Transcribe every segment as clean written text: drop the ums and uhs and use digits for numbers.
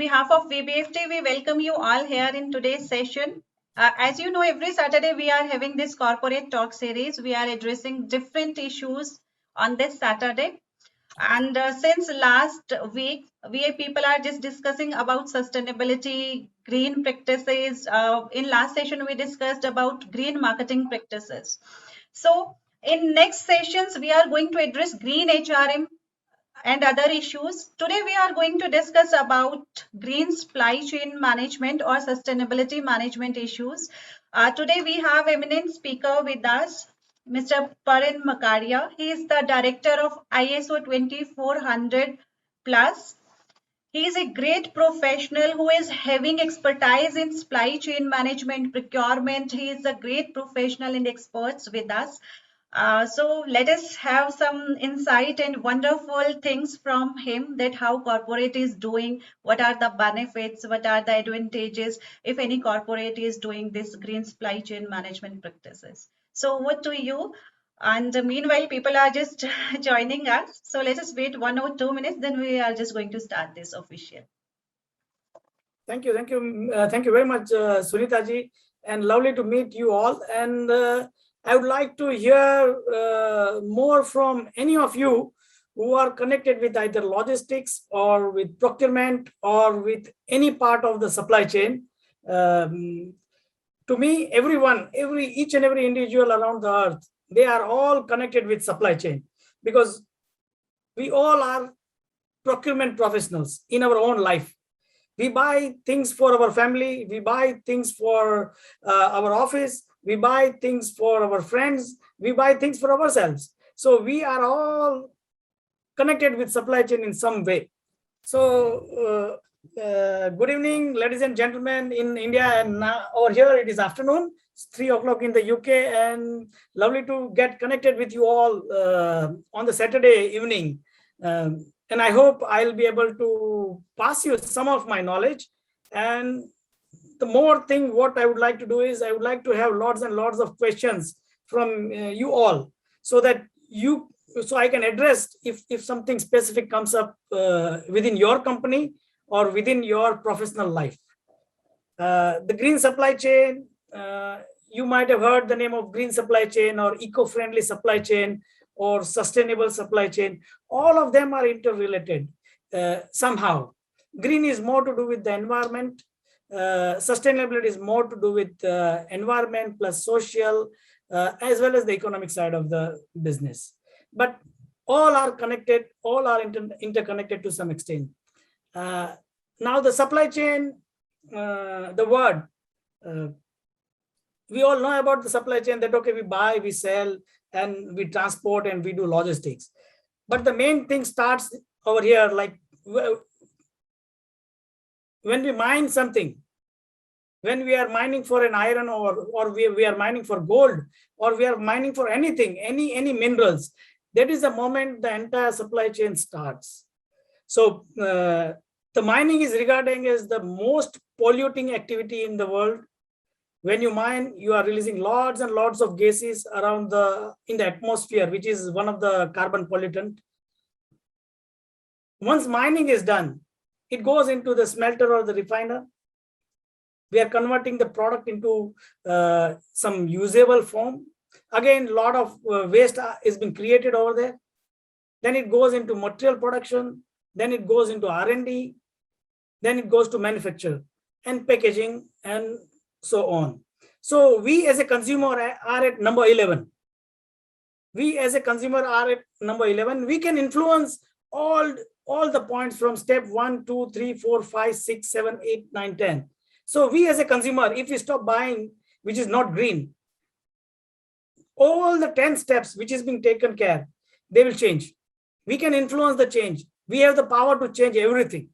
behalf of VBFT, we welcome you all here in today's session. As you know, every Saturday we are having this corporate talk series. We are addressing different issues on this Saturday. And since last week, we people are just discussing about sustainability, green practices. In last session, we discussed about green marketing practices. So in next sessions, we are going to address green HRM and other issues. Today we are going to discuss about green supply chain management or sustainability management issues. Today we have eminent speaker with us, Mr. Parin Makaria. He is the director of ISO 2400 plus. He is a great professional who is having expertise in supply chain management, procurement. He is a great professional and experts with us. So let us have some insight and wonderful things from him, that how corporate is doing, what are the benefits, what are the advantages if any corporate is doing this green supply chain management practices. So what to you? And meanwhile, people are just joining us. So let us wait 1 or 2 minutes, then we are just going to start this official. Thank you. Thank you very much, Sunita ji, and lovely to meet you all. And I would like to hear more from any of you who are connected with either logistics or with procurement or with any part of the supply chain. To me, each and every individual around the earth, they are all connected with supply chain, because we all are procurement professionals in our own life. We buy things for our family, we buy things for our office, we buy things for our friends, we buy things for ourselves. So we are all connected with supply chain in some way. So good evening, ladies and gentlemen in India, and now over here it is afternoon. It's 3 o'clock in the UK, and lovely to get connected with you all on the Saturday evening. And I hope I'll be able to pass you some of my knowledge. And the more thing, what I would like to do is I would like to have lots and lots of questions from you all, so that I can address if something specific comes up within your company or within your professional life. The green supply chain, you might have heard the name of green supply chain or eco-friendly supply chain or sustainable supply chain. All of them are interrelated somehow. Green is more to do with the environment. Sustainability is more to do with environment plus social, as well as the economic side of the business. But all are connected, all are interconnected to some extent. Now the supply chain, the word, we all know about the supply chain, that okay, we buy, we sell, and we transport, and we do logistics. But the main thing starts over here, like when we mine something, when we are mining for an iron ore, or we are mining for gold, or we are mining for anything, any minerals, that is the moment the entire supply chain starts. So the mining is regarded as the most polluting activity in the world. When you mine, you are releasing lots and lots of gases around in the atmosphere, which is one of the carbon pollutant. Once mining is done, it goes into the smelter or the refiner. We are converting the product into some usable form. Again, a lot of waste is being created over there. Then it goes into material production. Then it goes into R&D. Then it goes to manufacture and packaging and so on. So we as a consumer are at number 11. We as a consumer are at number 11. We can influence all the points from step 1, 2, 3, 4, 5, 6, 7, 8, 9, 10. So we as a consumer, if we stop buying, which is not green, all the 10 steps which is being taken care, they will change. We can influence the change. We have the power to change everything.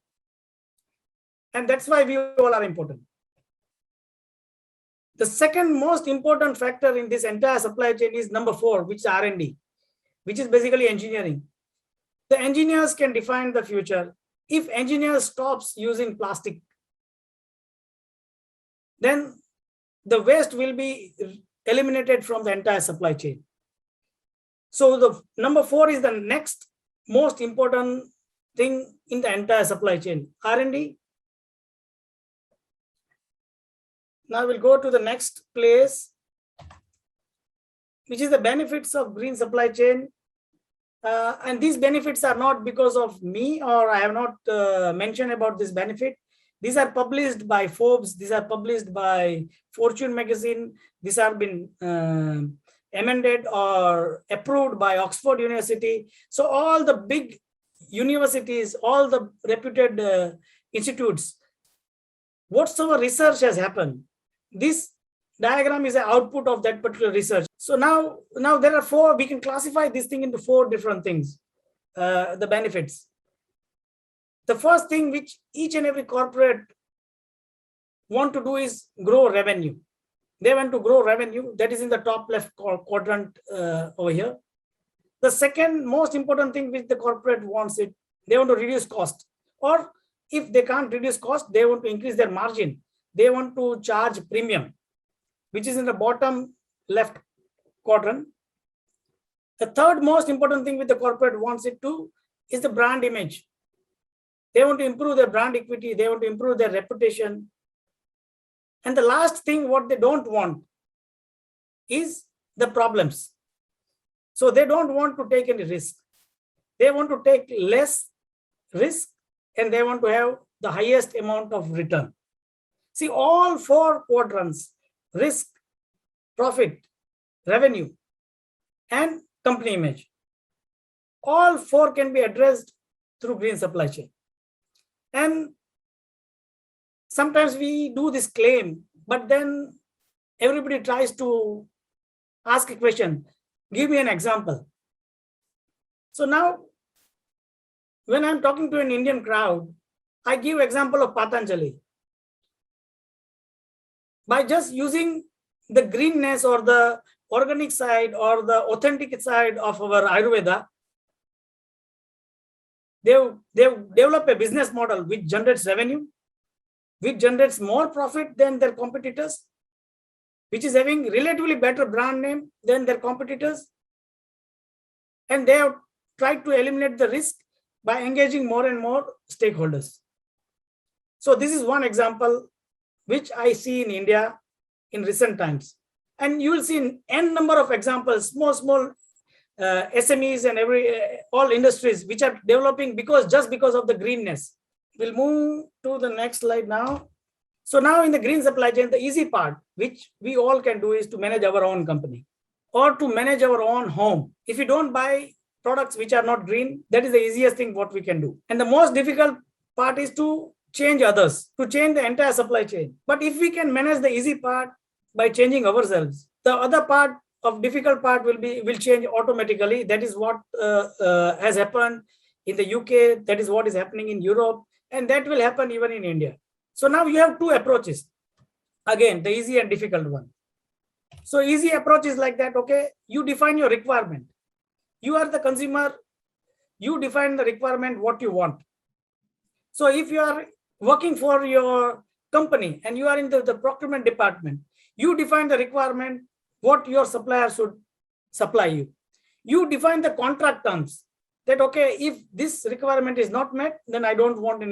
And that's why we all are important. The second most important factor in this entire supply chain is number 4, which is R&D, which is basically engineering. The engineers can define the future. If engineers stops using plastic, then the waste will be eliminated from the entire supply chain. So the number 4 is the next most important thing in the entire supply chain, R&D Now we'll go to the next place, which is the benefits of green supply chain. And these benefits are not because of me, or I have not mentioned about this benefit. These are published by Forbes. These are published by Fortune magazine. These have been amended or approved by Oxford University. So all the big universities, all the reputed institutes, whatsoever research has happened, this diagram is an output of that particular research. So now there are four, we can classify this thing into four different things, the benefits. The first thing which each and every corporate want to do is grow revenue. They want to grow revenue. That is in the top left quadrant over here. The second most important thing which the corporate wants it, they want to reduce cost. Or if they can't reduce cost, they want to increase their margin. They want to charge premium, which is in the bottom left quadrant. The third most important thing which the corporate wants it to is the brand image. They want to improve their brand equity. They want to improve their reputation. And the last thing, what they don't want is the problems. So they don't want to take any risk. They want to take less risk and they want to have the highest amount of return. See, all four quadrants, risk, profit, revenue, and company image, all four can be addressed through green supply chain. And sometimes we do this claim, but then everybody tries to ask a question. Give me an example. So now, when I'm talking to an Indian crowd, I give example of Patanjali. By just using the greenness or the organic side or the authentic side of our Ayurveda, they've developed a business model which generates revenue, which generates more profit than their competitors, which is having relatively better brand name than their competitors. And they have tried to eliminate the risk by engaging more and more stakeholders. So this is one example which I see in India in recent times. And you will see in n number of examples, small SMEs and all industries which are developing just because of the greenness. We'll move to the next slide now. So now in the green supply chain, the easy part, which we all can do, is to manage our own company or to manage our own home. If you don't buy products which are not green, that is the easiest thing what we can do. And the most difficult part is to change others, to change the entire supply chain. But if we can manage the easy part by changing ourselves, the other part of difficult part will change automatically. That is what has happened in the UK. That is what is happening in Europe. And that will happen even in India. So now you have two approaches. Again, the easy and difficult one. So easy approach is like that. Okay, you define your requirement. You are the consumer. You define the requirement, what you want. So if you are working for your company and you are in the procurement department, you define the requirement, what your supplier should supply you. You define the contract terms that, okay, if this requirement is not met, then I don't want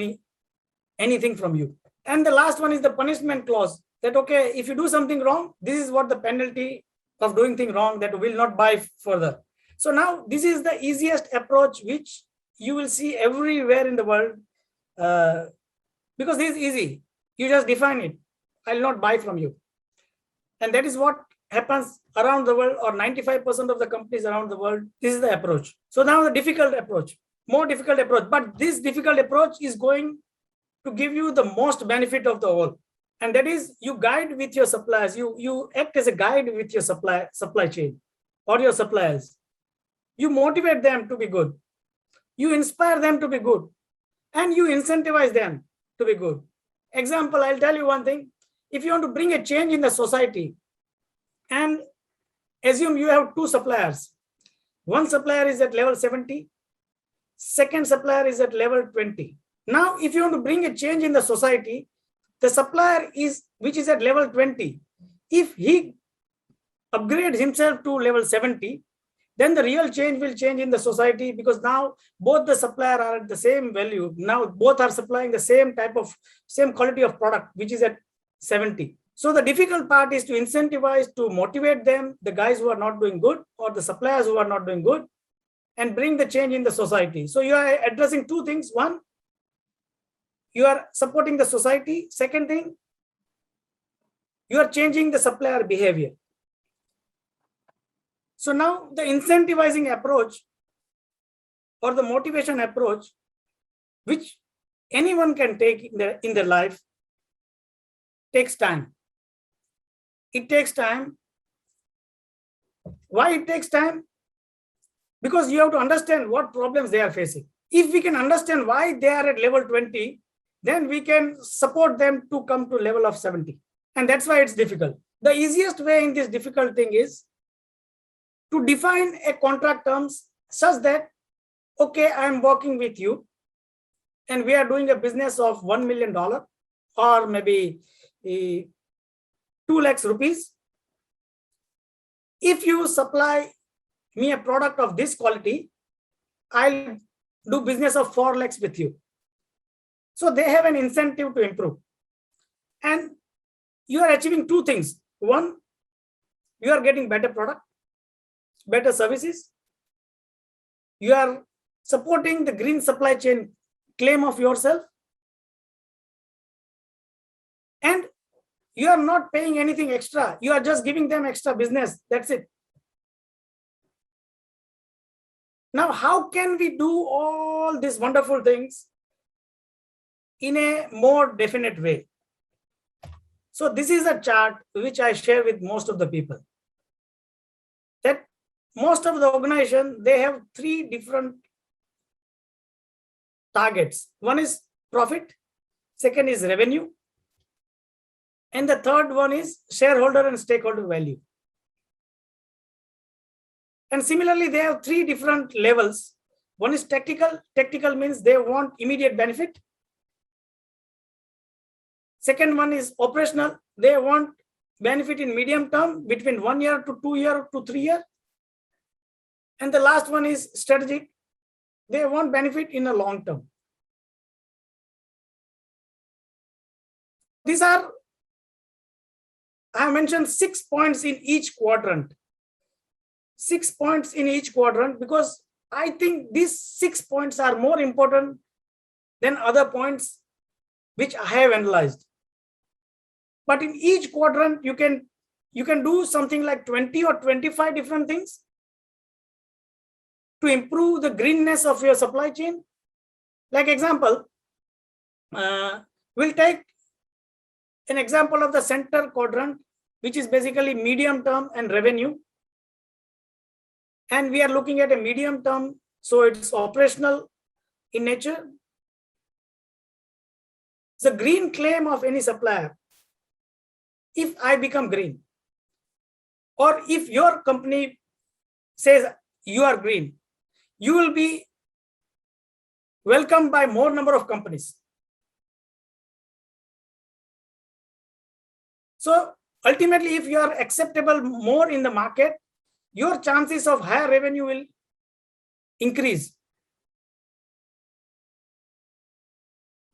anything from you. And the last one is the punishment clause that, okay, if you do something wrong, this is what the penalty of doing thing wrong, that will not buy further. So now this is the easiest approach which you will see everywhere in the world, because this is easy. You just define it. I'll not buy from you. And that is what happens around the world, or 95% of the companies around the world. This is the approach. So now the difficult approach, more difficult approach, but this difficult approach is going to give you the most benefit of the whole. And that is, you guide with your suppliers. You act as a guide with your supply chain or your suppliers. You motivate them to be good. You inspire them to be good. And you incentivize them to be good. Example, I'll tell you one thing. If you want to bring a change in the society, and assume you have two suppliers. One supplier is at level 70. Second supplier is at level 20. Now, if you want to bring a change in the society, the supplier which is at level 20, if he upgrades himself to level 70, then the real change will change in the society, because now both the supplier are at the same value. Now both are supplying the same quality of product, which is at 70. So the difficult part is to incentivize, to motivate them, the guys who are not doing good or the suppliers who are not doing good, and bring the change in the society. So you are addressing two things. One, you are supporting the society. Second thing, you are changing the supplier behavior. So now the incentivizing approach or the motivation approach, which anyone can take in their life, takes time. It takes time. Why it takes time? Because you have to understand what problems they are facing. If we can understand why they are at level 20, then we can support them to come to level of 70. And that's why it's difficult. The easiest way in this difficult thing is to define a contract terms such that, okay, I'm working with you and we are doing a business of $1 million or maybe 2 lakhs rupees. If you supply me a product of this quality, I'll do business of 4 lakhs with you. So they have an incentive to improve. And you are achieving two things. One, you are getting better product, better services. You are supporting the green supply chain claim of yourself. And you are not paying anything extra. You are just giving them extra business. That's it. Now, how can we do all these wonderful things in a more definite way? So this is a chart which I share with most of the people. That most of the organization, they have 3 different targets. One is profit, second is revenue, and the third one is shareholder and stakeholder value. And similarly, they have 3 different levels. One is tactical. Tactical means they want immediate benefit. Second one is operational. They want benefit in medium term, between 1 year to 2 year to 3 year. And the last one is strategic. They want benefit in a long term. These are, I have mentioned 6 points in each quadrant. 6 points in each quadrant, because I think these 6 points are more important than other points which I have analyzed. But in each quadrant, you can do something like 20 or 25 different things to improve the greenness of your supply chain. Like example, we'll take an example of the center quadrant, which is basically medium term and revenue. And we are looking at a medium term, so it's operational in nature. The green claim of any supplier, if I become green, or if your company says you are green, you will be welcomed by more number of companies. So ultimately, if you are acceptable more in the market, your chances of higher revenue will increase.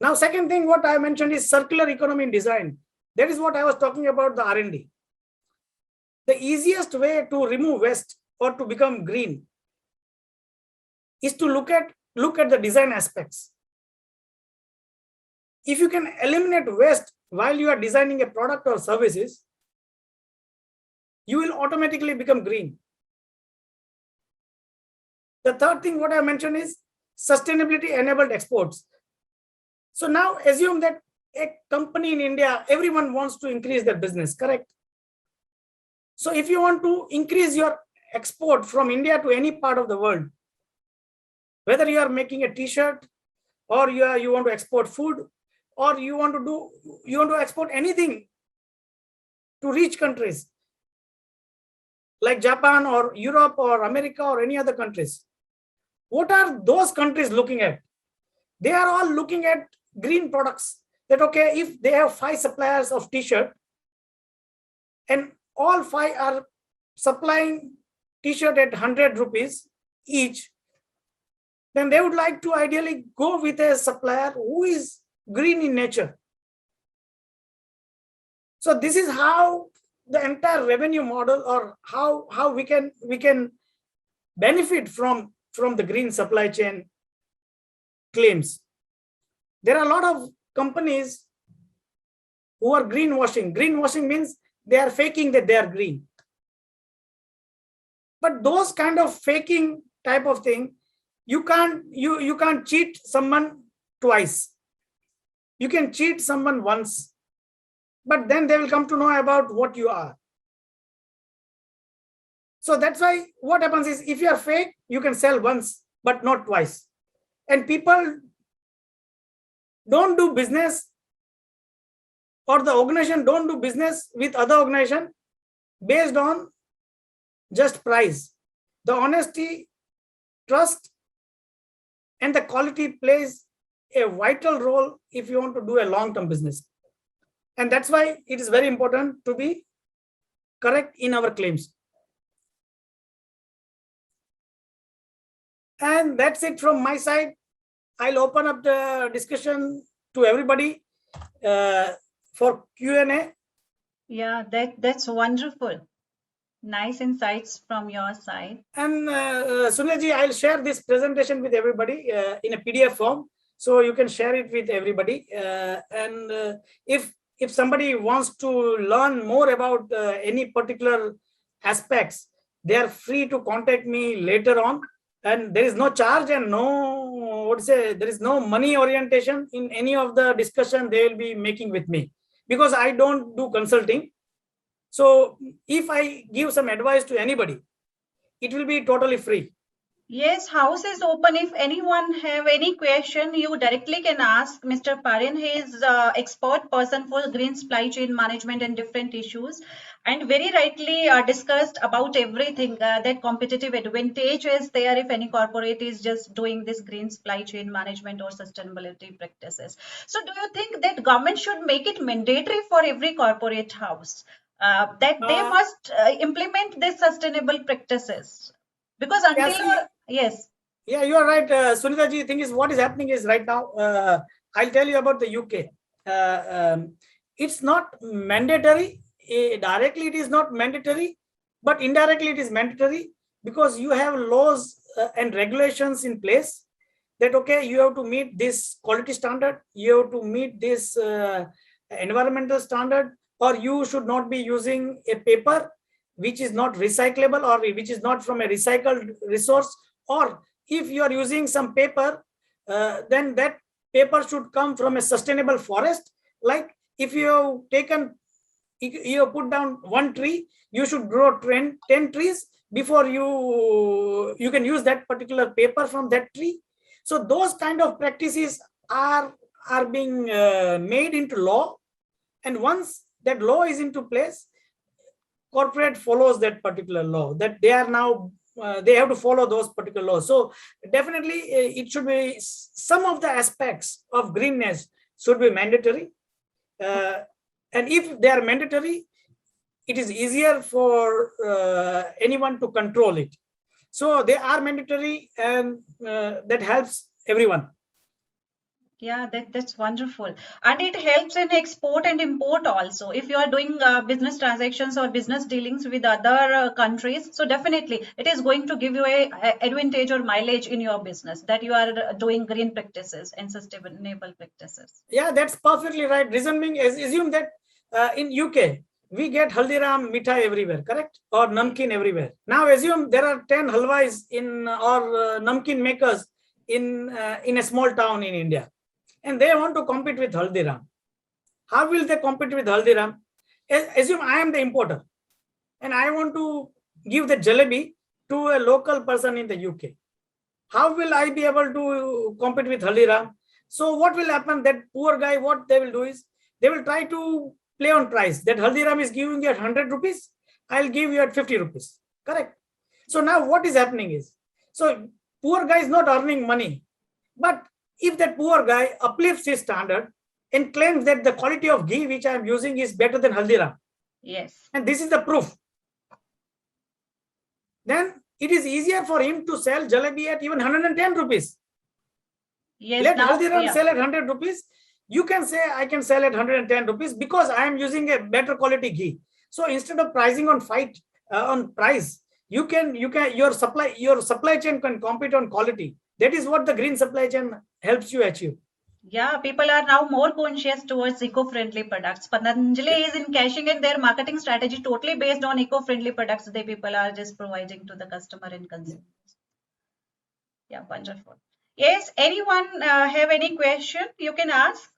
Now, second thing what I mentioned is circular economy in design. That is what I was talking about, the R&D. The easiest way to remove waste or to become green is to look at the design aspects. If you can eliminate waste while you are designing a product or services, you will automatically become green. The third thing what I mentioned is sustainability enabled exports. So now assume that a company in India, everyone wants to increase their business, correct? So if you want to increase your export from India to any part of the world, whether you are making a t-shirt or you want to export food, or you want to export anything to rich countries like Japan or Europe or America or any other countries. What are those countries looking at? They are all looking at green products. That okay, if they have 5 suppliers of t-shirt and all 5 are supplying t-shirt at 100 rupees each, then they would like to ideally go with a supplier who is green in nature. So this is how the entire revenue model, or how we can benefit from the green supply chain claims. There are a lot of companies who are greenwashing. Greenwashing means they are faking that they are green. But those kind of faking type of thing, you can't cheat someone twice. You can cheat someone once, but then they will come to know about what you are. So that's why what happens is, if you are fake, you can sell once, but not twice. And people don't do business, or the organization don't do business with other organization based on just price. The honesty, trust, and the quality plays a vital role if you want to do a long-term business. And that's why it is very important to be correct in our claims. And that's it from my side. I'll open up the discussion to everybody for Q&A. Yeah, that's wonderful. Nice insights from your side. And Sunilji, I'll share this presentation with everybody in a PDF form, so you can share it with everybody. And if somebody wants to learn more about any particular aspects, they are free to contact me later on. And there is no charge and there is no money orientation in any of the discussion they will be making with me, because I don't do consulting. So if I give some advice to anybody, it will be totally free. Yes, house is open. If anyone have any question, you directly can ask Mr. Parin. He is expert person for green supply chain management and different issues, and very rightly discussed about everything that competitive advantage is there if any corporate is just doing this green supply chain management or sustainability practices. So do you think that government should make it mandatory for every corporate house that they must implement these sustainable practices? Because until yes. Yeah, you are right, Sunita ji. Thing is, what is happening is right now, I'll tell you about the UK. It's not mandatory. Directly, it is not mandatory, but indirectly, it is mandatory, because you have laws and regulations in place that, okay, you have to meet this quality standard, you have to meet this environmental standard, or you should not be using a paper which is not recyclable or which is not from a recycled resource. Or if you are using some paper, then that paper should come from a sustainable forest. Like if you have put down one tree, you should grow 10 trees before you can use that particular paper from that tree. So those kind of practices are being made into law. And once that law is into place, corporate follows that particular law, that they are now they have to follow those particular laws. So definitely it should be, some of the aspects of greenness should be mandatory. And if they are mandatory, it is easier for anyone to control it. So they are mandatory, and that helps everyone. Yeah, that's wonderful. And it helps in export and import also. If you are doing business transactions or business dealings with other countries, so definitely it is going to give you a advantage or mileage in your business that you are doing green practices and sustainable practices. Yeah, that's perfectly right. Reason being, assume that in UK, we get Haldiram mithai everywhere, correct? Or namkeen everywhere. Now assume there are 10 halwais or namkeen makers in a small town in India, and they want to compete with Haldiram. How will they compete with Haldiram? Assume I am the importer and I want to give the jalebi to a local person in the UK. How will I be able to compete with Haldiram? So what will happen? That poor guy, what they will do is, they will try to play on price. That Haldiram is giving you at 100 rupees, I'll give you at 50 rupees. Correct? So now what is happening is, so poor guy is not earning money. But if that poor guy uplifts his standard and claims that the quality of ghee which I am using is better than Haldiram, yes, and this is the proof, then it is easier for him to sell jalebi at even 110 rupees. yes, Let now, Haldiram sell at 100 rupees. You can say I can sell at 110 rupees because I am using a better quality ghee. So instead of pricing on price, your supply chain can compete on quality. That is what the green supply chain helps you achieve. Yeah, people are now more conscious towards eco-friendly products. Patanjali is in cashing in their marketing strategy totally based on eco-friendly products they people are just providing to the customer and consumers. Yeah, wonderful. Yes, anyone have any question you can ask?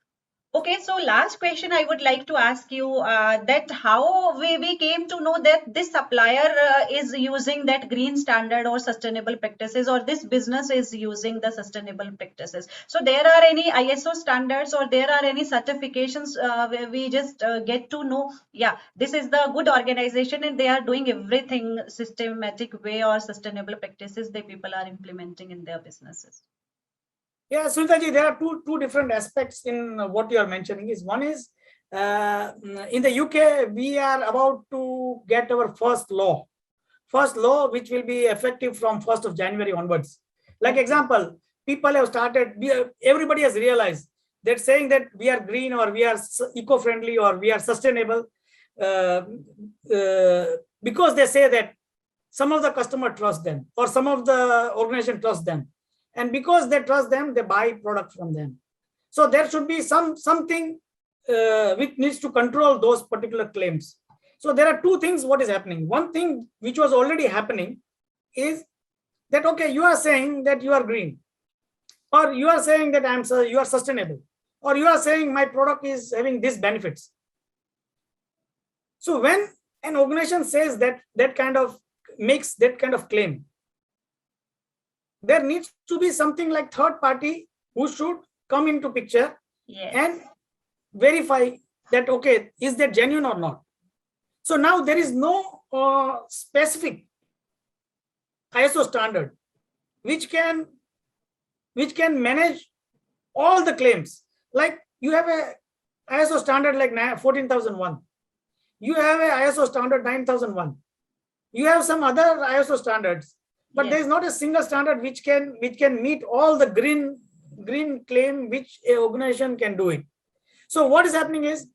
Okay, so last question I would like to ask you that how we came to know that this supplier is using that green standard or sustainable practices, or this business is using the sustainable practices. So there are any ISO standards or there are any certifications where we just get to know, yeah, this is the good organization and they are doing everything systematic way or sustainable practices they people are implementing in their businesses. Yeah, Sunitaji, there are two different aspects in what you are mentioning. Is one is in the UK, we are about to get our first law which will be effective from 1st of January onwards. Like example, people have started, everybody has realized that saying that we are green or we are eco-friendly or we are sustainable because they say that some of the customer trust them or some of the organization trust them. And because they trust them, they buy products from them. So there should be something which needs to control those particular claims. So there are two things what is happening. One thing which was already happening is that, okay, you are saying that you are green, or you are saying that you are sustainable, or you are saying my product is having these benefits. So when an organization says that kind of makes that kind of claim, there needs to be something like third party who should come into picture and verify that, okay, is that genuine or not? So now there is no specific ISO standard which can manage all the claims. Like you have a ISO standard like 14001. You have a ISO standard 9001. You have some other ISO standards, but there is not a single standard which can meet all the green claim which a organization can do it. So what is happening is,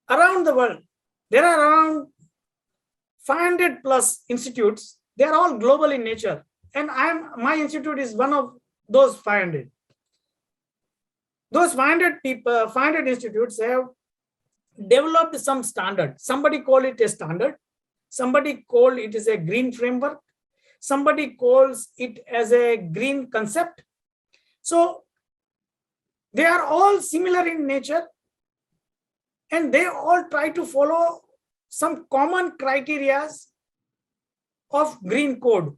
around the world, there are around 500 plus institutes. They are all global in nature. And my institute is one of those 500. Those 500 institutes have developed some standard. Somebody call it a standard. Somebody call it as a green framework. Somebody calls it as a green concept. So they are all similar in nature, and they all try to follow some common criteria of green code.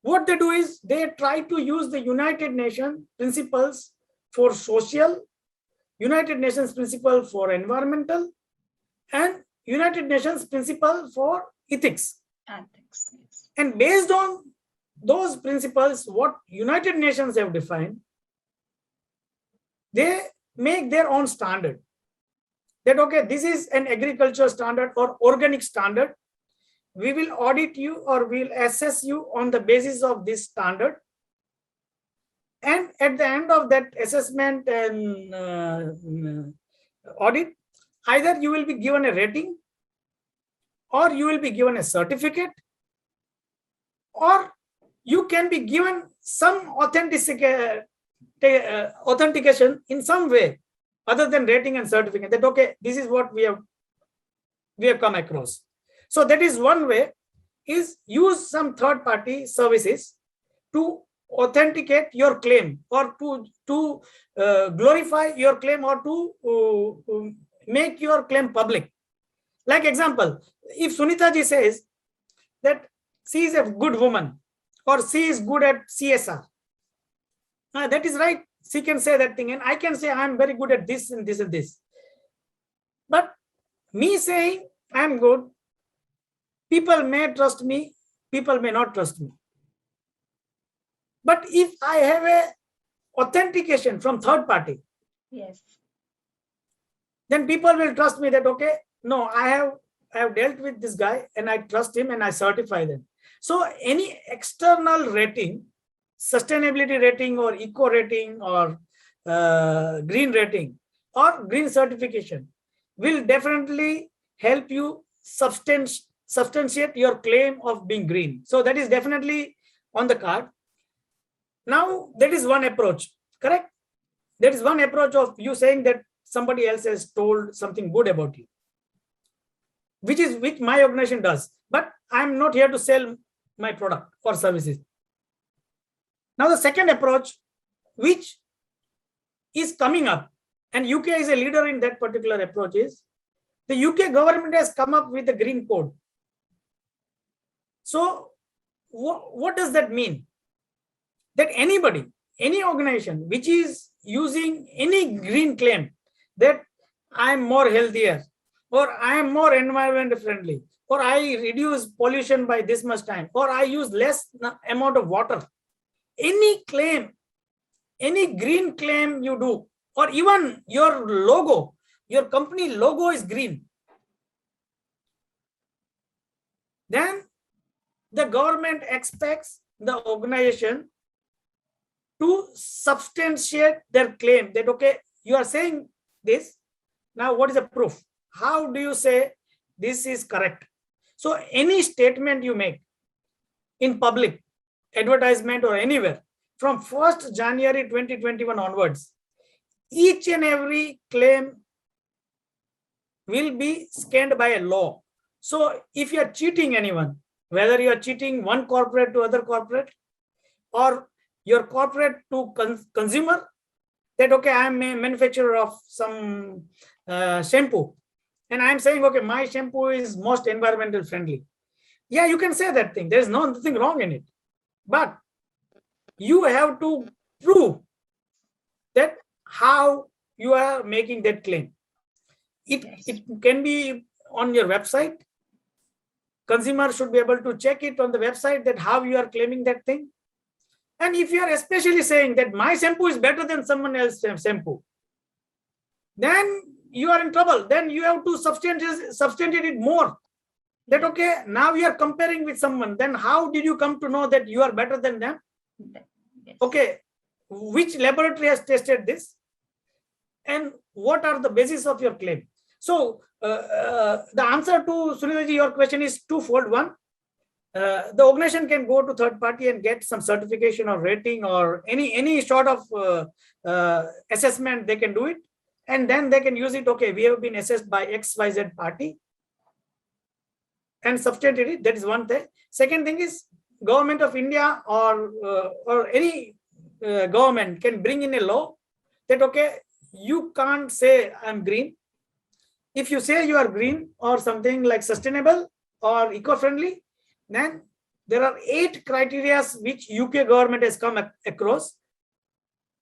What they do is they try to use the United Nations principles for social, United Nations principle for environmental, and United Nations principle for ethics. Ethics, yes. And based on those principles, what United Nations have defined, they make their own standard. That, okay, this is an agriculture standard or organic standard. We will audit you or we'll assess you on the basis of this standard. And at the end of that assessment and audit, either you will be given a rating, or you will be given a certificate, or you can be given some authentication in some way other than rating and certificate, that, okay, this is what we have come across. So that is one way, is use some third party services to authenticate your claim, or to glorify your claim, or to make your claim public. Like example, if Sunita ji says that she is a good woman, or she is good at CSR, that is right. She can say that thing, and I can say I am very good at this and this and this. But me saying I am good, people may trust me, people may not trust me. But if I have a authentication from third party, yes, then people will trust me that, okay, no, I have dealt with this guy and I trust him and I certify them. So any external rating, sustainability rating or eco rating or green rating or green certification will definitely help you substantiate your claim of being green. So that is definitely on the card. Now, that is one approach, correct? That is one approach of you saying that somebody else has told something good about you, which my organization does. But I'm not here to sell my product or services. Now, the second approach, which is coming up, and UK is a leader in that particular approach, is the UK government has come up with the green code. So what does that mean? That anybody, any organization which is using any green claim that I'm more healthier, or I am more environment friendly, or I reduce pollution by this much time, or I use less amount of water, any claim, any green claim you do, or even your logo, your company logo is green, then the government expects the organization to substantiate their claim that, okay, you are saying this. Now, what is the proof? How do you say this is correct? So any statement you make in public, advertisement or anywhere, from 1st January 2021 onwards, each and every claim will be scanned by a law. So if you are cheating anyone, whether you are cheating one corporate to other corporate, or your corporate to consumer, that, okay, I am a manufacturer of some shampoo, and I'm saying, okay, my shampoo is most environmental friendly. Yeah, you can say that thing. There's nothing wrong in it. But you have to prove that how you are making that claim. It can be on your website. Consumer should be able to check it on the website that how you are claiming that thing. And if you are especially saying that my shampoo is better than someone else's shampoo, then you are in trouble. Then you have to substantiate it more. That, okay, now you are comparing with someone. Then how did you come to know that you are better than them? Yes. Okay, which laboratory has tested this? And what are the basis of your claim? So the answer to Sunil, your question is twofold. One, the organization can go to third party and get some certification or rating or any sort of assessment. They can do it, and then they can use it. Okay, we have been assessed by XYZ party, and substantiate it. That is one thing. Second thing is, government of India or any government can bring in a law that, okay, you can't say I'm green. If you say you are green or something like sustainable or eco-friendly, then there are 8 criteria which UK government has come across,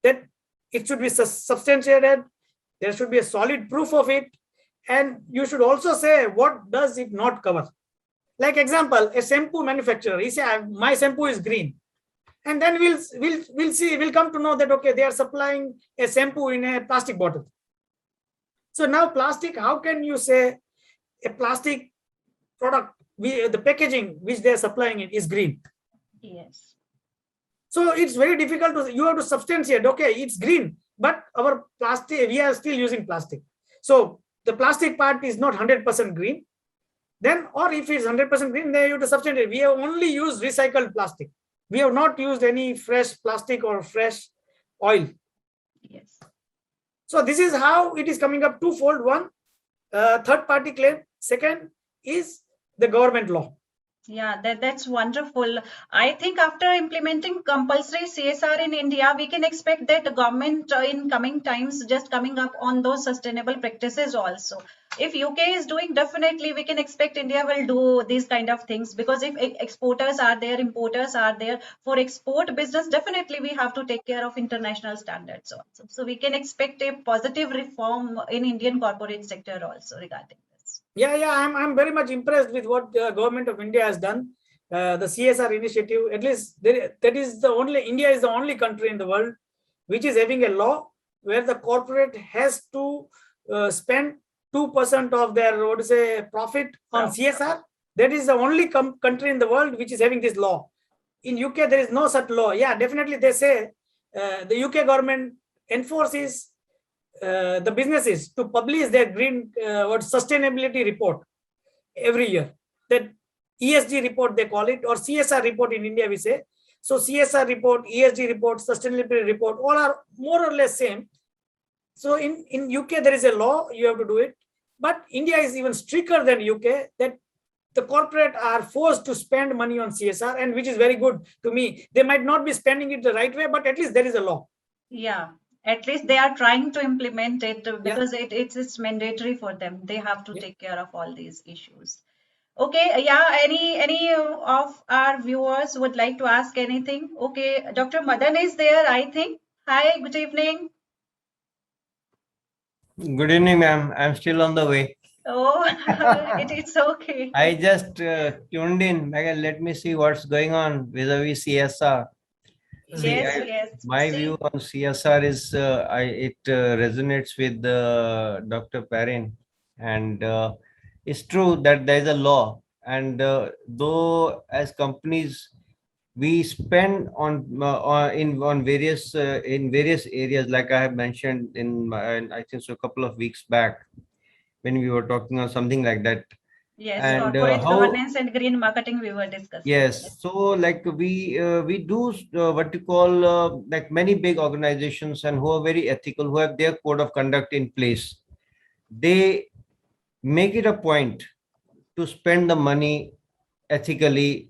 that it should be substantiated. There should be a solid proof of it. And you should also say what does it not cover. Like example, a shampoo manufacturer, he say my shampoo is green. And then we'll come to know that, okay, they are supplying a shampoo in a plastic bottle. So now plastic, how can you say a plastic product, the packaging which they are supplying it is green? Yes. So it's very difficult you have to substantiate, okay, it's green, but our plastic, we are still using plastic. So the plastic part is not 100% green. Then, or if it's 100% green, then you have to substantiate. We have only used recycled plastic. We have not used any fresh plastic or fresh oil. Yes. So this is how it is coming up twofold. One, third party claim. Second is the government law. Yeah, that's wonderful. I think after implementing compulsory CSR in India, we can expect that the government in coming times just coming up on those sustainable practices also. If UK is doing, definitely we can expect India will do these kind of things, because if exporters are there, importers are there, for export business, definitely we have to take care of international standards also. So we can expect a positive reform in Indian corporate sector also regarding this. Yeah, I'm very much impressed with what the government of India has done. The CSR initiative, at least that is the only, India is the only country in the world which is having a law where the corporate has to spend 2% of their profit on CSR. That is the only country in the world which is having this law. in UK, there is no such law. Yeah, definitely they say the UK government enforces the businesses to publish their green sustainability report every year. That ESG report they call it, or CSR report in India we say. So CSR report, ESG report, sustainability report, all are more or less same. So in UK there is a law, you have to do it. But India is even stricter than UK, that the corporate are forced to spend money on CSR, and which is very good to me. They might not be spending it the right way, but at least there is a law. Yeah, at least they are trying to implement it Yeah. because it's mandatory for them. They have to Yeah. take care of all these issues. Okay, yeah, any of our viewers would like to ask anything? Okay, Dr. Madan is there, I think. Hi, good evening. Good evening, ma'am. I'm still on the way. Oh, it's okay. I just tuned in. Megan, let me see what's going on vis-a-vis CSR. See, Yes, yes. my See, view on CSR is it resonates with Dr. Perrin, and it's true that there is a law, and though as companies we spend on various in various areas, like I have mentioned in my, I think so a couple of weeks back when we were talking on something like that. yes, And corporate how, governance and green marketing we were discussing. yes, so like we do what you call like many big organizations and who are very ethical, who have their code of conduct in place, they make it a point to spend the money ethically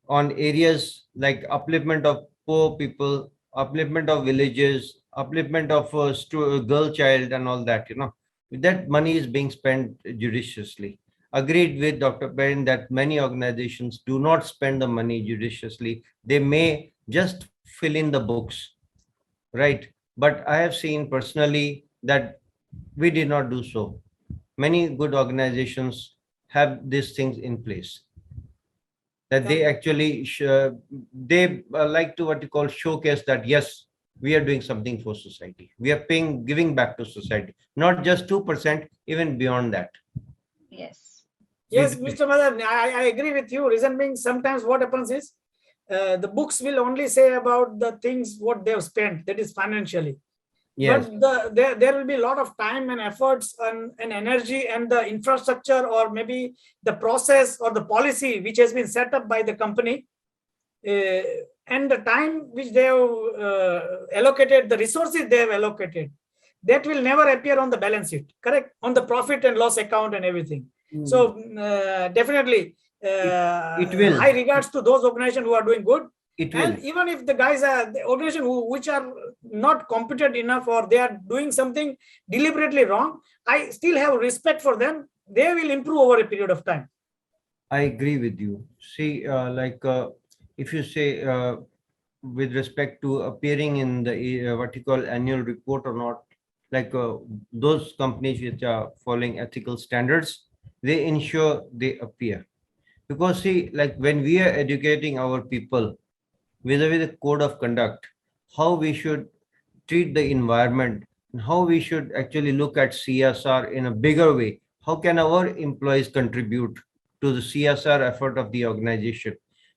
on areas like upliftment of poor people, upliftment of villages, upliftment of girl child and all that, you know, that money is being spent judiciously. Agreed with Dr. Perrin that many organizations do not spend the money judiciously. They may just fill in the books, right? But I have seen personally that we did not do so. Many good organizations have these things in place, that they actually they like to what you call showcase that yes, we are doing something for society, we are giving back to society, not just 2%, even beyond that. Yes. Yes, Mr. Madan, I agree with you. Reason being, sometimes what happens is the books will only say about the things what they have spent, that is financially. Yes. But there will be a lot of time and efforts and energy and the infrastructure, or maybe the process or the policy which has been set up by the company, and the time which they have allocated, the resources they have allocated, that will never appear on the balance sheet, correct? On the profit and loss account and everything. So definitely, it will. high regards to those organizations who are doing good. It will. And even if the guys are the organization which are not competent enough, or they are doing something deliberately wrong, I still have respect for them. They will improve over a period of time. I agree with you. See, if you say with respect to appearing in the what you call annual report or not, like those companies which are following ethical standards, they ensure they appear. Because see, like when we are educating our people vis-a-vis the code of conduct, how we should treat the environment, and how we should actually look at CSR in a bigger way. How can our employees contribute to the CSR effort of the organization?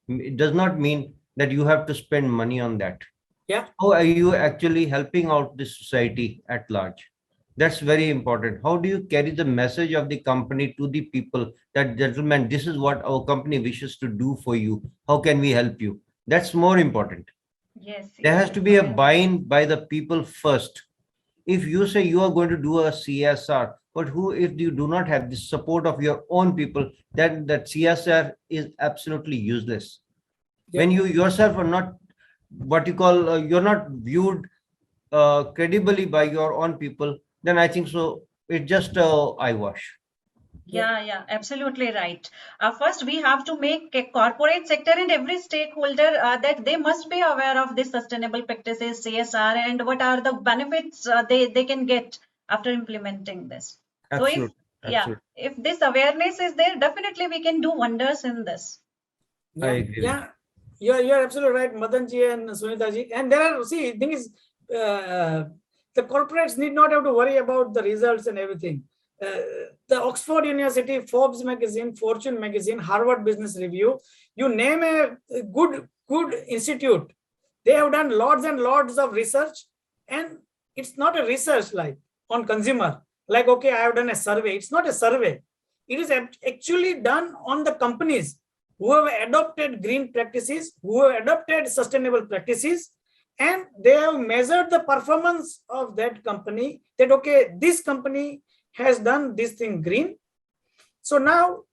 It does not mean that you have to spend money on that. Yeah. How are you actually helping out the society at large? That's very important. How do you carry the message of the company to the people that, gentlemen, this is what our company wishes to do for you. How can we help you? That's more important. Yes. There has to be a buy-in by the people first. If you say you are going to do a CSR, but if you do not have the support of your own people, then that CSR is absolutely useless. Yeah. When you yourself are not what you call, you're not viewed credibly by your own people, then I think so it's just eyewash. Yeah, absolutely right. First, we have to make a corporate sector and every stakeholder that they must be aware of this sustainable practices, CSR, and what are the benefits they can get after implementing this. Absolutely. So if this awareness is there, definitely we can do wonders in this. I agree. You're absolutely right, Madanji and Sunitaji. And there are, see, thing is, the corporates need not have to worry about the results and everything. the Oxford University, Forbes magazine, Fortune magazine, Harvard Business Review, you name a good institute. They have done lots and lots of research, and it's not a research like on consumer, like, okay, I have done a survey. It's not a survey. It is actually done on the companies who have adopted green practices, who have adopted sustainable practices, and they have measured the performance of that company, that, okay, this company has done this thing green. So now,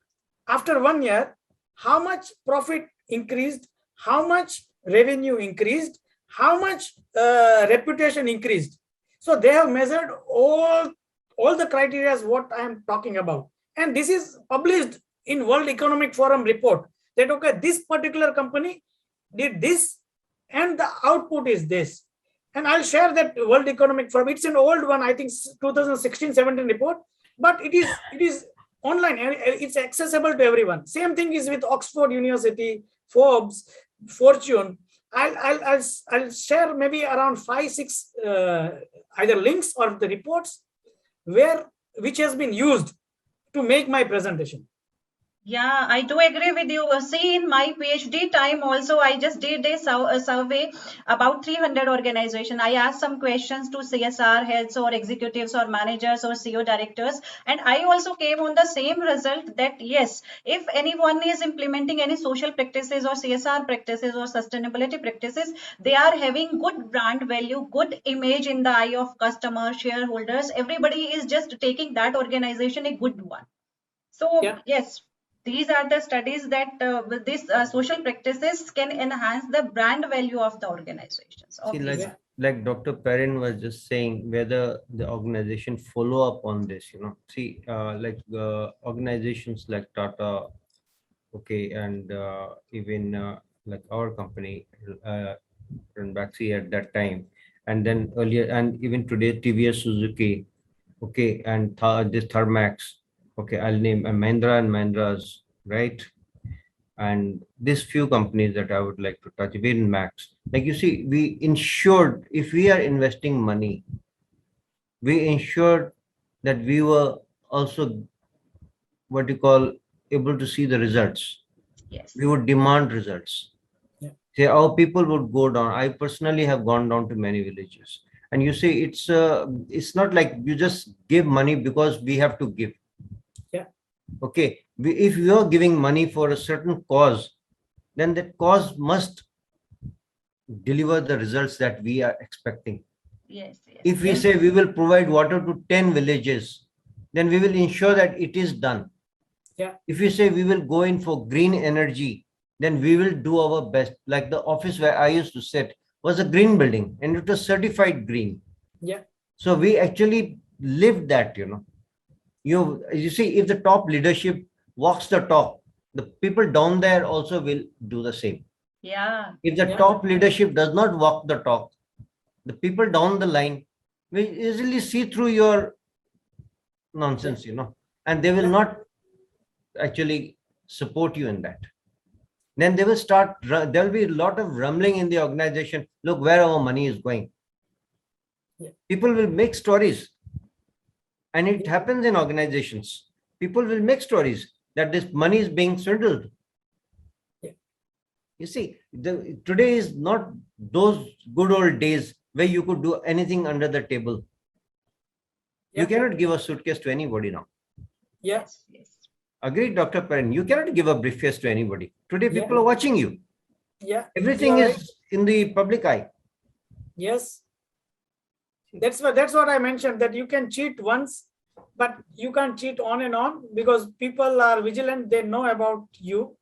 after 1 year, how much profit increased, how much revenue increased, how much reputation increased. So they have measured all the criteria what I am talking about. And this is published in World Economic Forum report, that, okay, this particular company did this and the output is this. And I'll share that World Economic Forum. It's an old one, I think 2016-17 report, but it is online and it's accessible to everyone. Same thing is with Oxford University, Forbes, Fortune. I'll share maybe around 5-6 either links or the reports which has been used to make my presentation. Yeah, I do agree with you. See, in my PhD time also, I just did a survey about 300 organizations. I asked some questions to CSR heads or executives or managers or CEO directors. And I also came on the same result that yes, if anyone is implementing any social practices or CSR practices or sustainability practices, they are having good brand value, good image in the eye of customers, shareholders. Everybody is just taking that organization a good one. So Yeah. yes, these are the studies that with these social practices can enhance the brand value of the organizations. See, Obviously. like Dr. Perrin was just saying, whether the organization follow up on this, see, organizations like Tata, okay, and even like our company, Ranbaxy at that time, and then earlier, and even today, TVS Suzuki, okay, and this Thermax, okay, I'll name Mahindra and Mahindra's, right? And these few companies that I would like to touch, even Max. Like you see, we ensured, if we are investing money, we ensured that we were also what you call able to see the results. Yes. We would demand results. Yeah. Say our people would go down. I personally have gone down to many villages, and you see, it's not like you just give money because we have to give. Yeah. Okay, if you are giving money for a certain cause, then that cause must deliver the results that we are expecting. Yes. Yes. If we say we will provide water to 10 villages, then we will ensure that it is done. Yeah. If we say we will go in for green energy, then we will do our best. Like the office where I used to sit was a green building and it was certified green. Yeah. So we actually lived that, You see, if the top leadership walks the talk, the people down there also will do the same. Yeah. If the Yeah. top leadership does not walk the talk, the people down the line will easily see through your nonsense, and they will Yeah. not actually support you in that. Then they will start, there will be a lot of rumbling in the organization. Look where our money is going. Yeah. People will make stories. And it Yeah. happens in organizations. People will make stories that this money is being swindled. Yeah. You see, today is not those good old days where you could do anything under the table. Yeah. You cannot give a suitcase to anybody now. Yes. Yes. Agreed, Dr. Perrin. You cannot give a briefcase to anybody. Today, Yeah. people are watching you. Yeah. Everything You are is right. in the public eye. Yes. That's what I mentioned, that you can cheat once, but you can't cheat on and on, because people are vigilant. They know about you.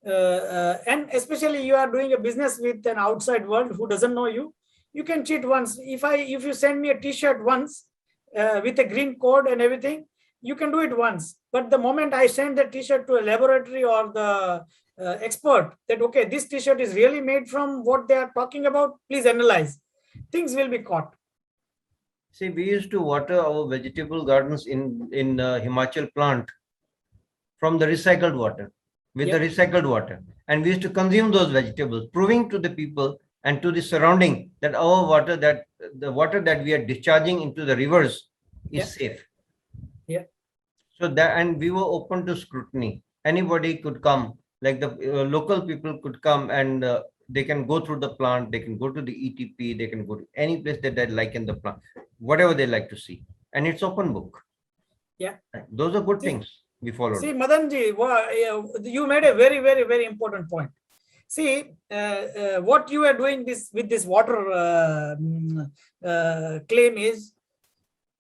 And especially you are doing a business with an outside world who doesn't know you. You can cheat once. If you send me a t-shirt once with a green code and everything, you can do it once. But the moment I send the t-shirt to a laboratory or the expert, that, okay, this t-shirt is really made from what they are talking about, please analyze, things will be caught. See, we used to water our vegetable gardens in Himachal plant from the recycled water, with the recycled water. And we used to consume those vegetables, proving to the people and to the surrounding that our water, that the water that we are discharging into the rivers is safe. Yeah. So that, and we were open to scrutiny. Anybody could come, like the local people could come, and they can go through the plant, they can go to the ETP, they can go to any place that they like in the plant, whatever they like to see. And it's open book. Yeah. Those are good See- things we followed. See, Madanji, you made a very, very, very important point. See, what you are doing with this water claim is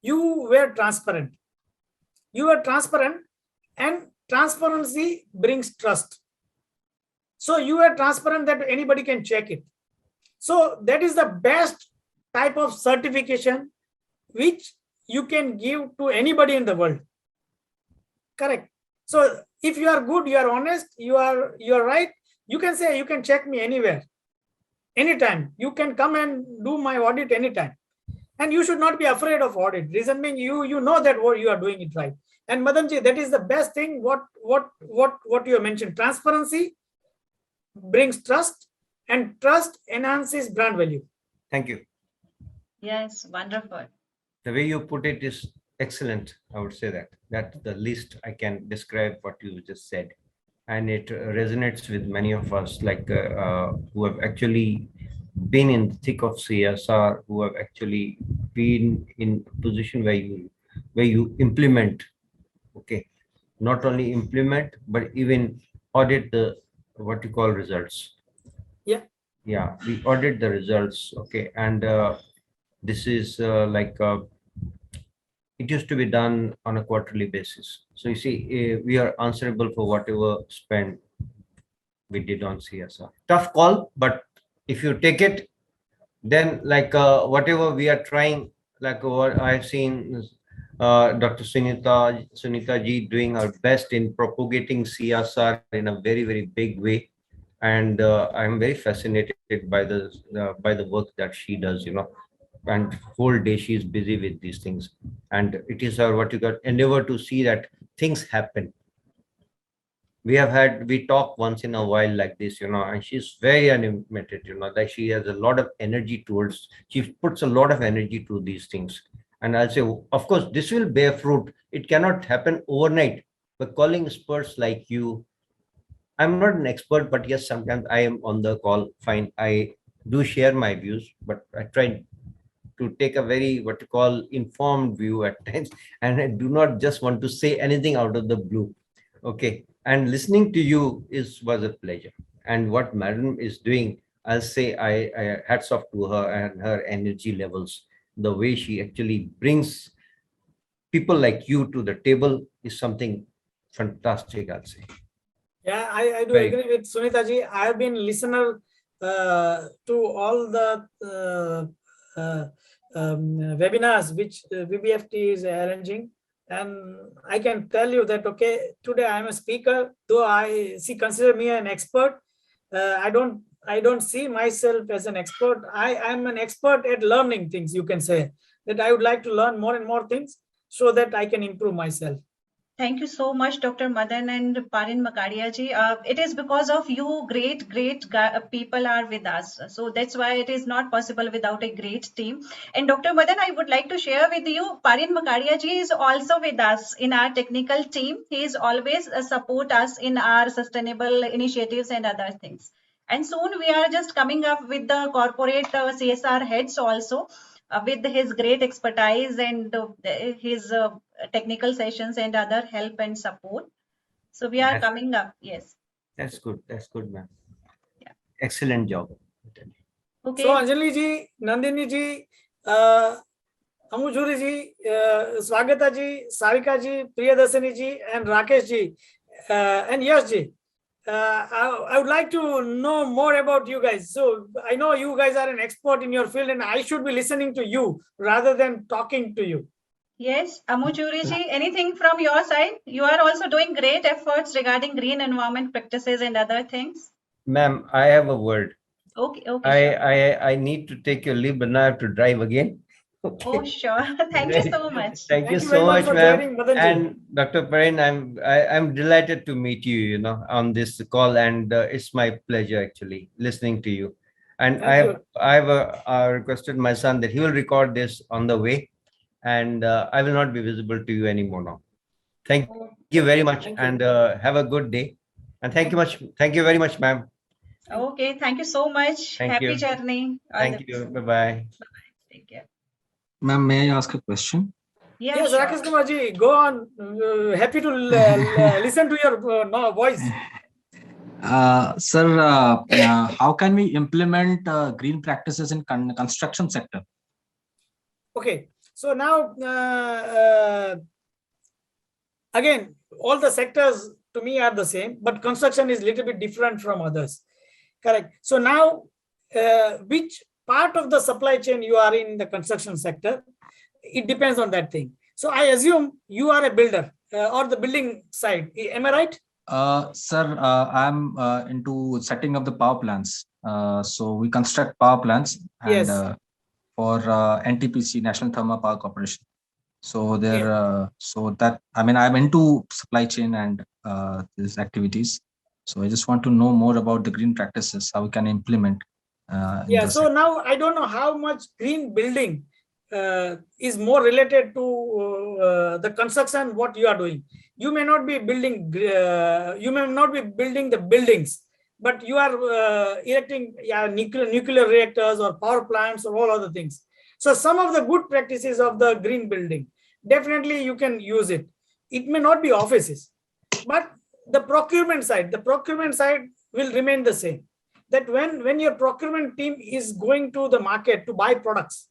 you were transparent. You were transparent, and transparency brings trust. So you are transparent that anybody can check it. So that is the best type of certification which you can give to anybody in the world. Correct. So if you are good, you are honest, you are right, you can say, you can check me anywhere, anytime. You can come and do my audit anytime. And you should not be afraid of audit. Reason being, you know that what you are doing it right. And Madanji, that is the best thing. What you have mentioned, transparency brings trust, and trust enhances brand value. Thank you. Yes, wonderful. The way you put it is excellent. I would say that that's the least I can describe what you just said, and it resonates with many of us, like who have actually been in the thick of CSR, who have actually been in a position where you implement. Okay, not only implement but even audit the what you call results. Yeah, we audit the results. Okay, and this is it used to be done on a quarterly basis. So you see, we are answerable for whatever spend we did on CSR. Tough call, but if you take it, then like whatever we are trying, like what I've seen Dr. Sunita ji doing our best in propagating CSR in a very, very big way. And I'm very fascinated by the work that she does, and whole day she's busy with these things. And it is her what you got endeavor to see that things happen. We talk once in a while like this, and she's very animated, like she has a lot of energy she puts a lot of energy to these things. And I'll say, of course, this will bear fruit. It cannot happen overnight, but calling experts like you, I'm not an expert, but yes, sometimes I am on the call. Fine. I do share my views, but I try to take a very, what you call, informed view at times. And I do not just want to say anything out of the blue. Okay. And listening to you was a pleasure. And what Madam is doing, I'll say I hats off to her and her energy levels. The way she actually brings people like you to the table is something fantastic, I'll say. Yeah, I do Right. agree with Sunita ji. I have been listener to all the webinars which BBFT is arranging, and I can tell you that okay, today I am a speaker. Though consider me an expert, I don't see myself as an expert. I am an expert at learning things. You can say that I would like to learn more and more things so that I can improve myself. Thank you so much, Dr. Madan and Parin Makadia ji. It is because of you, great people are with us. So that's why it is not possible without a great team. And Dr. Madan, I would like to share with you, Parin Makadia ji is also with us in our technical team. He is always support us in our sustainable initiatives and other things. And soon we are just coming up with the corporate CSR heads also. With his great expertise and his technical sessions and other help and support. So we are coming up. Yes. That's good. That's good, ma'am. Yeah. Excellent job. Okay. So Anjali ji, Nandini ji, Amujuri ji, Swagata ji, Sarika ji, Priyadasani ji, and Rakesh ji, and Yash ji. I would like to know more about you guys. So I know you guys are an expert in your field, and I should be listening to you rather than talking to you. Yes, Amujuri ji, anything from your side? You are also doing great efforts regarding green environment practices and other things. Ma'am, I have a word. Okay. I need to take your leave, but now I have to drive again. Okay. Oh, sure. Thank you so much. Thank you so much, ma'am. And Dr. Parin, I'm delighted to meet you, on this call, and it's my pleasure actually listening to you. And I've requested my son that he will record this on the way, and I will not be visible to you anymore now. Thank you very much, Thank you. and have a good day. And thank you much. Thank you very much, ma'am. Okay, thank you so much. Thank Happy you. journey. All Thank the you. best. Bye bye. Take care. Ma'am, may I ask a question? Yeah, Yes, sure. Rakesh Kumar ji, go on. Happy to listen to your voice. Sir, how can we implement green practices in construction sector? Okay, so now again, all the sectors to me are the same, but construction is a little bit different from others. Correct. So now, which part of the supply chain you are in the construction sector, it depends on that thing. So I assume you are a builder or the building side. Am I right? Sir, I'm into setting up the power plants. So we construct power plants and Yes. for NTPC, National Thermal Power Corporation. So there, Yeah. so that, I mean, I'm into supply chain and these activities. So I just want to know more about the green practices, how we can implement. Yeah. So now I don't know how much green building is more related to the construction what you are doing. You may not be building. You may not be building the buildings, but you are erecting nuclear reactors or power plants or all other things. So some of the good practices of the green building, definitely you can use it. It may not be offices, but the procurement side will remain the same. That when your procurement team is going to the market to buy products,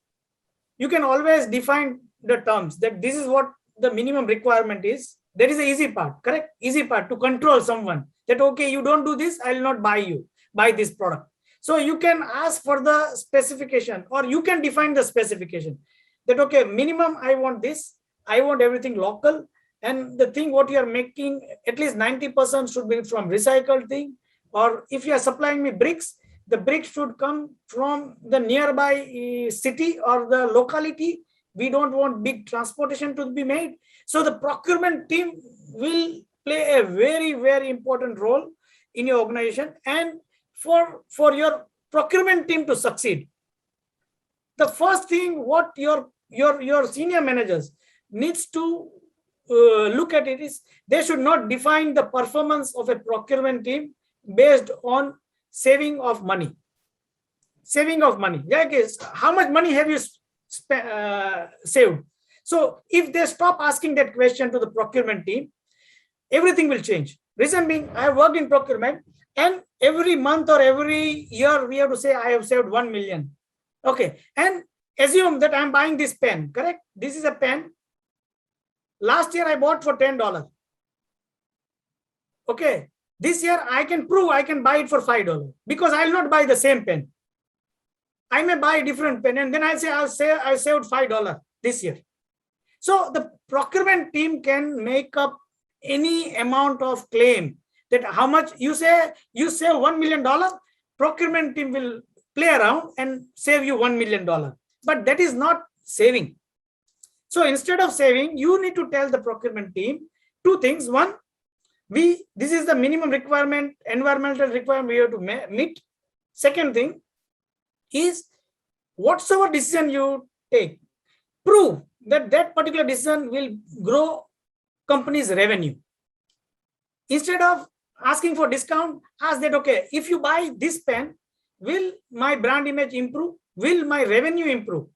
you can always define the terms that this is what the minimum requirement is. That is the easy part, correct? Easy part to control someone that, okay, you don't do this, I will not buy this product. So you can ask for the specification, or you can define the specification that, okay, minimum, I want this, I want everything local. And the thing what you are making, at least 90% should be from recycled thing. Or if you are supplying me bricks, the bricks should come from the nearby city or the locality. We don't want big transportation to be made. So the procurement team will play a very, very important role in your organization. And for your procurement team to succeed, the first thing what your senior managers needs to look at it is they should not define the performance of a procurement team based on saving of money. Like, how much money have you saved? So if they stop asking that question to the procurement team, everything will change. Reason being, I have worked in procurement, and every month or every year we have to say I have saved 1 million. Okay, and assume that I'm buying this pen, correct? This is a pen. Last year I bought for $10. Okay, this year I can prove I can buy it for $5 because I will not buy the same pen. I may buy a different pen, and then I say I saved $5 this year. So the procurement team can make up any amount of claim that how much you say you save $1 million, procurement team will play around and save you $1 million. But that is not saving. So instead of saving, you need to tell the procurement team two things. One, this is the minimum requirement, environmental requirement we have to meet. Second thing is, whatsoever decision you take, prove that that particular decision will grow company's revenue. Instead of asking for discount, ask that, okay, if you buy this pen, will my brand image improve? Will my revenue improve?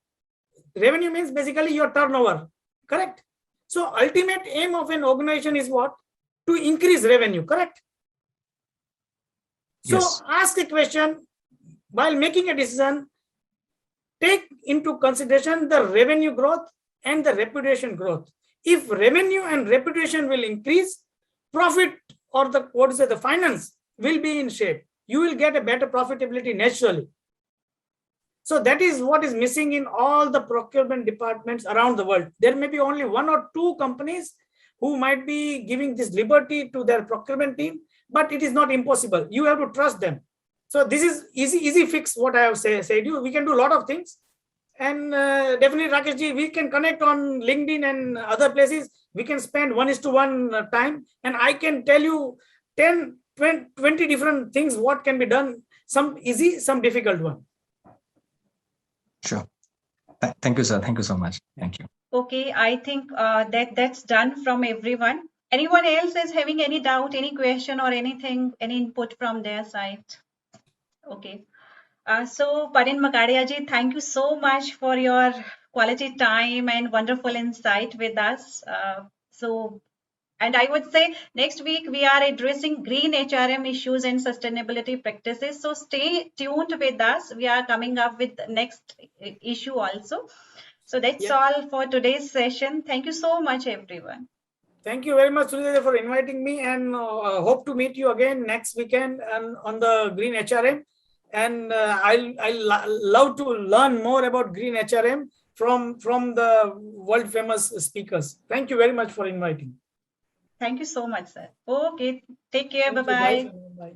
Revenue means basically your turnover, correct? So ultimate aim of an organization is what? To increase revenue, correct? So Yes. Ask a question while making a decision. Take into consideration the revenue growth and the reputation growth. If revenue and reputation will increase, profit or the finance will be in shape. You will get a better profitability naturally. So that is what is missing in all the procurement departments around the world. There may be only 1 or 2 companies who might be giving this liberty to their procurement team, but it is not impossible. You have to trust them. So this is easy fix what I have said you. We can do a lot of things. And definitely, Rakesh ji, we can connect on LinkedIn and other places. We can spend 1:1 time, and I can tell you 10, 20 different things what can be done. Some easy, some difficult one. Sure. Thank you, sir. Thank you so much. Thank you. Okay, I think that's done from everyone. Anyone else is having any doubt, any question or anything, any input from their side? Okay. So Parin Makadia ji, thank you so much for your quality time and wonderful insight with us. And I would say next week we are addressing green HRM issues and sustainability practices. So stay tuned with us. We are coming up with the next issue also. So that's all for today's session. Thank you so much, everyone. Thank you very much, Sunita, for inviting me, and hope to meet you again next weekend and on the Green HRM. And I'll love to learn more about Green HRM from the world famous speakers. Thank you very much for inviting. Thank you so much, sir. Okay, take care. Thank you. Bye-bye. Bye.